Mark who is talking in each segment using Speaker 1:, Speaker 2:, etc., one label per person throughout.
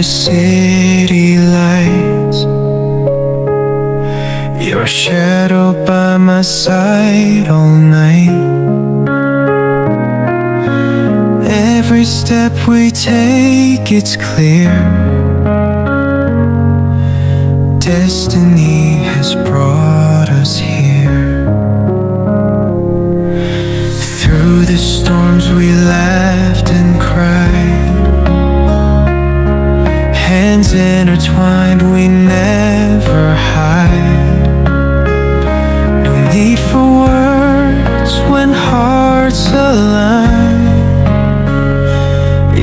Speaker 1: the city lights, your shadow by my side all night. Every step we take, it's clear. Destiny has brought us here. Through the storms we laughed and cried, hands intertwined, we never hide. No need for words when hearts align.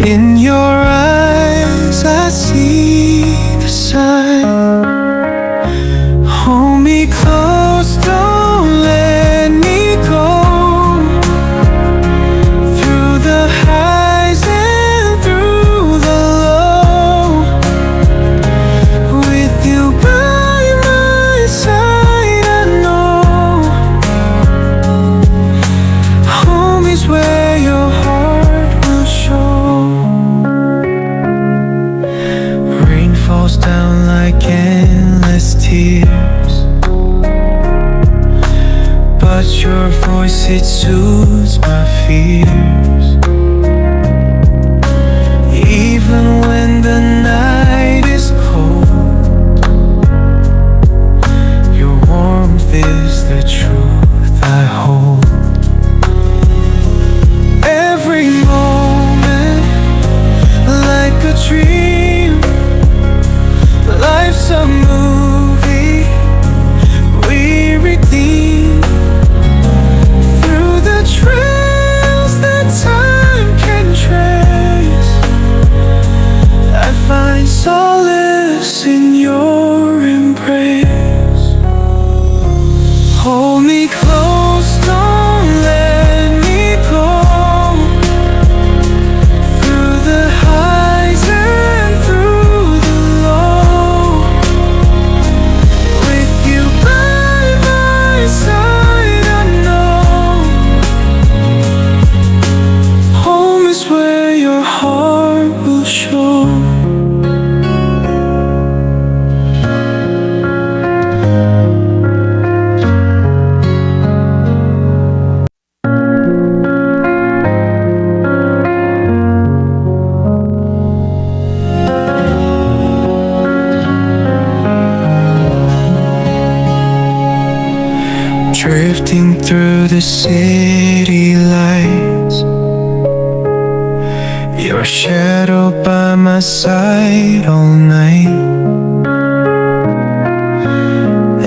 Speaker 1: In your eyes I see the sign. Hold me close, don't let me go. Through the highs and through the low, with you by my side, I know home is where your heart will show. Rain falls down like endless tears, but your voice, it soothes my fears. Even when the night is cold, your warmth is the truth I hold. Every moment like a dream, life's a movie we redeem. Through the trails that time can trace, I find solace in your embrace. Hold me close, don't let me go. Through the highs and through the low, with you by my side, I know home is where your heart will show. Drifting through the city lights, your shadow by my side all night.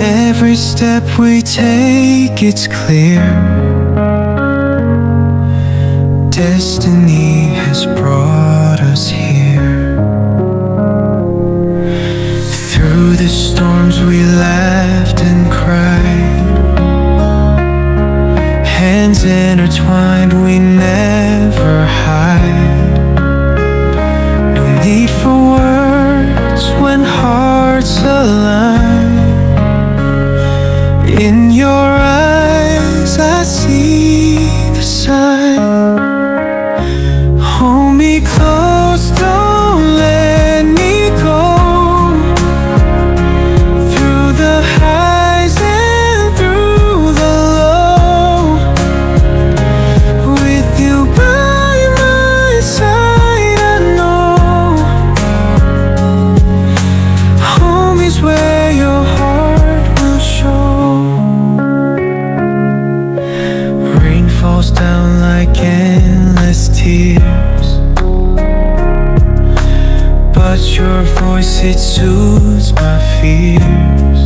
Speaker 1: Every step we take, it's clear. Destiny has brought us here. Through the storms we laughed and cried, hands intertwined, we never hide. No need for words when hearts align. In your eyes I see the sign. Hold me close, don't let me go. Through the highs and through the low, with you by my side, I know home is where your heart will show. Rain falls down like endless tears, but your voice, it soothes my fears.